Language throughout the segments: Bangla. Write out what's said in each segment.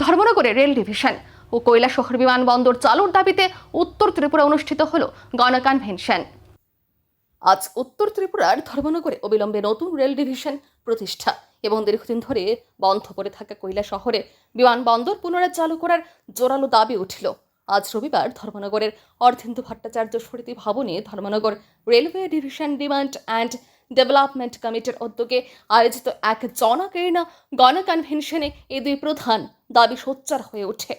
ধর্মনগরে রেল ডিভিশন ও কৈলাসহর বিমানবন্দর চালুর দাবিতে উত্তর ত্রিপুরা অনুষ্ঠিত হলো গণকনভেনশন। আজ উত্তর ত্রিপুরার ধর্মনগরে অবিলম্বে নতুন রেল ডিভিশন প্রতিষ্ঠা এবং দীর্ঘদিন ধরে বন্ধ পড়ে থাকা কৈলাসহরে বিমানবন্দর পুনরায় চালু করার জোরালো দাবি উঠল। আজ রবিবার ধর্মনগরের অর্ধেন্দু ভট্টাচার্য স্মৃতি ভবনে Dharmanagar railway division demand and development কমিটির উদ্যোগে আয়োজিত এক জনকীর্ণ গণকনভেনশনে এই দুই প্রধান দাবি সোচ্চার হয়ে ওঠে।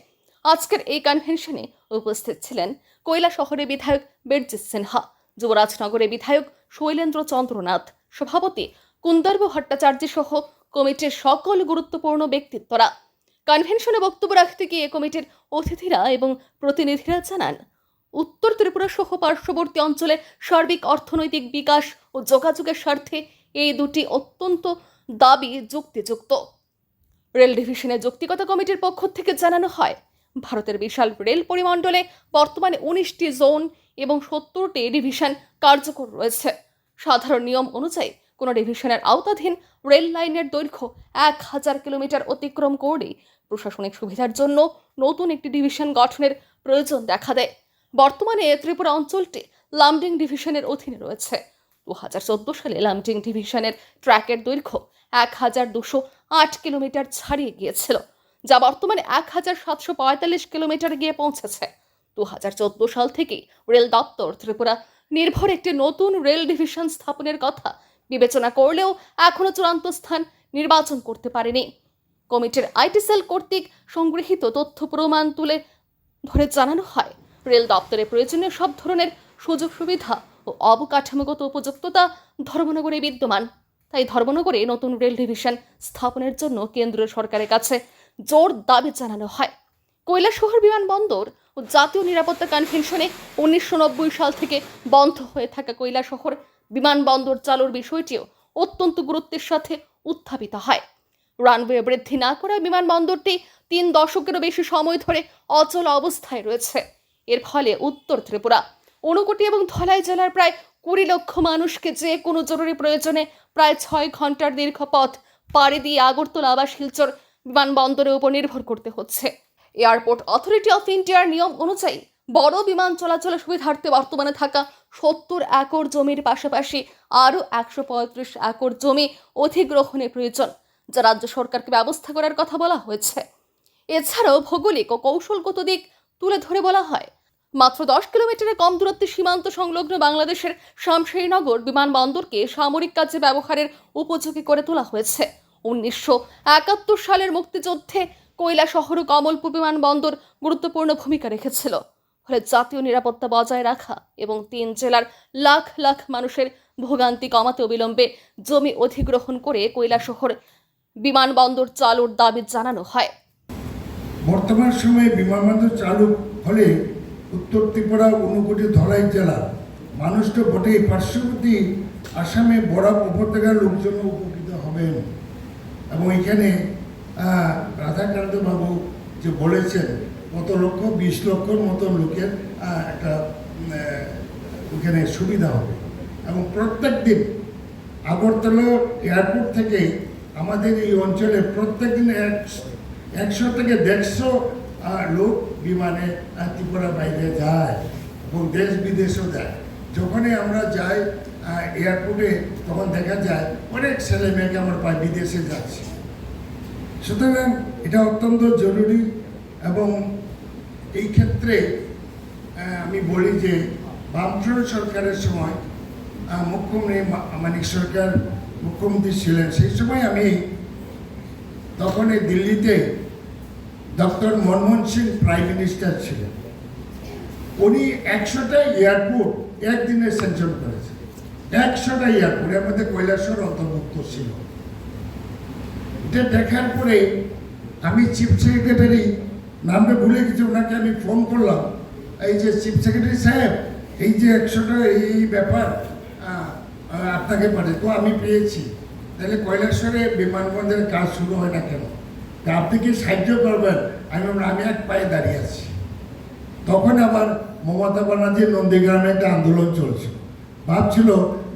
আজকের এই কনভেনশনে উপস্থিত ছিলেন কৈলাসহরের বিধায়ক বীরজিৎ সিনহা, যুবরাজনগরের বিধায়ক শৈলেন্দ্র চন্দ্রনাথ, সভাপতি কুন্দর্ব ভট্টাচার্য সহ কমিটির সকল গুরুত্বপূর্ণ ব্যক্তিত্বরা। কনভেনশনে বক্তব্য রাখতে গিয়ে কমিটির অতিথিরা এবং প্রতিনিধিরা জানান, উত্তর ত্রিপুরা সহ পার্শ্ববর্তী অঞ্চলের সার্বিক অর্থনৈতিক বিকাশ ও যোগাযোগের স্বার্থে এই দুটি অত্যন্ত দাবি যুক্তিযুক্ত। রেল ডিভিশনের যৌক্তিকতা কমিটির পক্ষ থেকে জানানো হয়, ভারতের বিশাল রেল পরিমণ্ডলে বর্তমানে 19টি জোন এবং 70টি ডিভিশন কার্যকর রয়েছে। সাধারণ নিয়ম অনুযায়ী কোনো ডিভিশনের আওতাধীন রেল লাইনের দৈর্ঘ্য 1000 কিলোমিটার অতিক্রম করলেই প্রশাসনিক সুবিধার জন্য নতুন একটি ডিভিশন গঠনের প্রয়োজন দেখা দেয়। বর্তমানে ত্রিপুরা অঞ্চলটি লামডিং ডিভিশনের অধীনে রয়েছে। 2014 সালে লামডিং ডিভিশনের ট্র্যাকের দৈর্ঘ্য 1208 কিলোমিটার ছাড়িয়ে গিয়েছিল, যা বর্তমানে 1745 কিলোমিটার গিয়ে পৌঁছেছে। 2014 সাল থেকে রেল দপ্তর ত্রিপুরা নির্ভর একটি নতুন রেল ডিভিশন স্থাপনের কথা বিবেচনা করলেও এখনো চূড়ান্ত স্থান নির্বাচন করতে পারেনি। কমিটির আইটি সেল কর্তৃক সংগৃহীত তথ্য প্রমাণ তুলে ধরে জানানো হয়, রেল দপ্তরে প্রয়োজনীয় সব ধরনের সুযোগ সুবিধা ও অবকাঠামোগত উপযুক্ততা ধর্মনগরে বিদ্যমান। তাই ধর্মনগরে নতুন রেল ডিভিশন স্থাপনের জন্য কেন্দ্রীয় সরকারের কাছে জোর দাবি জানানো হয়। কৈলাসহর বিমানবন্দর ও জাতীয় নিরাপত্তা কনভেনশনে 1990 সাল থেকে বন্ধ হয়ে থাকা কৈলাসহর বিমানবন্দর চালুর বিষয়টিও অত্যন্ত গুরুত্বের সাথে উত্থাপিত হয়। রানওয়ে বৃদ্ধি না করায় বিমানবন্দরটি 3 দশকেরও বেশি সময় ধরে অচল অবস্থায় রয়েছে। এর ফলে উত্তর ত্রিপুরা, ঊনকোটি এবং ধলাই জেলার প্রায় 20 লক্ষ মানুষকে যে কোনো জরুরি প্রয়োজনে প্রায় 6 ঘন্টার দীর্ঘ পথ পাড়ি দিয়ে আগরতলা বা শিলচর বিমানবন্দরের উপর নির্ভর করতে হচ্ছে। এয়ারপোর্ট অথরিটি অফ ইন্ডিয়ার নিয়ম অনুযায়ী বড় বিমান চলাচলের সুবিধার্থে বর্তমানে থাকা 70 একর জমির পাশাপাশি আরও 135 একর জমি অধিগ্রহণের প্রয়োজন, যা রাজ্য সরকারকে ব্যবস্থা করার কথা বলা হয়েছে। এছাড়াও ভৌগোলিক ও কৌশলগত দিক তুলে ধরে বলা হয়, মাত্র 10 কিলোমিটারের কম দূরত্বে সীমান্ত সংলগ্ন বাংলাদেশের শামশেরনগর বিমানবন্দরকে সামরিক কাজে ব্যবহারের উপযোগী করে তোলা হয়েছে। 1971 সালের মুক্তিযুদ্ধে কৈলাসহর ও কমলপুর বিমানবন্দর গুরুত্বপূর্ণ ভূমিকা রেখেছিল। ফলে জাতীয় নিরাপত্তা বজায় রাখা এবং 3 জেলার লাখ লাখ মানুষের ভোগান্তি কমাতে অবিলম্বে জমি অধিগ্রহণ করে কৈলাসহর বিমানবন্দর চালুর দাবি জানানো হয়। বর্তমান সময়ে বিমানবন্দর চালু হলে উত্তর ত্রিপুরা, ঊনকোটি, ধলাই জেলা মানুষ তো বটেই, পার্শ্ববর্তী আসামে বরাক উপত্যকার লোকজন উপকৃত হবেন। এবং এখানে রাধাকান্ত বাবু যে বলেছেন কত লক্ষ, 20 লক্ষর মতো লোকের একটা ওখানে সুবিধা হবে। এবং প্রত্যেক দিন আগরতলা এয়ারপোর্ট থেকে আমাদের এই অঞ্চলে প্রত্যেক দিন 100 থেকে 150 লোক বিমানে ত্রিপুরা বাইরে যায় এবং দেশ বিদেশেও যায়। যখনই আমরা যাই এয়ারপোর্টে তখন দেখা যায় অনেক ছেলে মেয়েকে আমরা পাই বিদেশে যাচ্ছে। সুতরাং এটা অত্যন্ত জরুরি। এবং এই ক্ষেত্রে আমি বলি যে বামফ্রন্ট সরকারের সময় মুখ্যমন্ত্রী মানিক সরকার মুখ্যমন্ত্রী ছিলেন, সেই সময় আমি তখন এই দিল্লিতে doctor Manmohan Singh prime minister ছিলেন। উনি 100টা এয়ারপোর্ট একদিনে স্যাংশন করেছেন। 100টা এয়ারপোর্ট, এর মধ্যে কৈলাসহর অন্তর্ভুক্ত ছিল। এটা দেখার পরে আমি চিফ সেক্রেটারি, নামটা ভুলে গেছি, ওনাকে আমি ফোন করলাম, এই যে চিফ সেক্রেটারি সাহেব, এই যে 100টা এই ব্যাপার আপনাকে পাঠাই, তো আমি পেয়েছি, তাহলে কৈলাসহরে বিমানবন্দরের কাজ শুরু হয় না কেন? আপনি কি সাহায্য করবেন? আমি এক পায়ে দাঁড়িয়ে আছি। তখন আবার মমতা ব্যানার্জির নন্দীগ্রামে একটা আন্দোলন চলছিল, ভাবছিল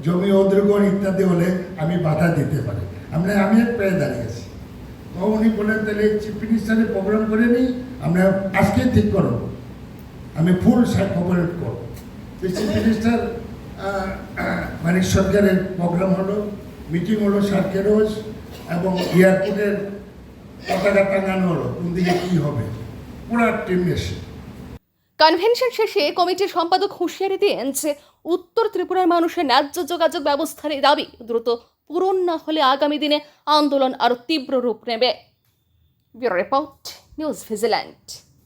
জমি অধিগ্রহণ ইত্যাদি হলে আমি বাধা দিতে পারি। আমি এক পায়ে দাঁড়িয়ে আছি। তখন উনি বললেন তাহলে চিফ মিনিস্টারের প্রোগ্রাম করে নিই, আমরা আজকেই ঠিক করো, আমি ফুল কোঅপারেট করব। চিফ মিনিস্টার মানে সরকারের প্রোগ্রাম হলো, মিটিং হলো সার্কে রোজ, এবং এয়ারপোর্টের পতাকা টাঙানো হলো কোন দিকে কী হবে, পুরা টিম এসে। কনভেনশন শেষে কমিটির সম্পাদক হুঁশিয়ারি দেন যে উত্তর ত্রিপুরার মানুষের ন্যায্য যোগাযোগ ব্যবস্থার এই দাবি দ্রুত পূরণ না হলে আগামী দিনে আন্দোলন আরও তীব্র রূপ নেবে। Bureau report, news vigilant.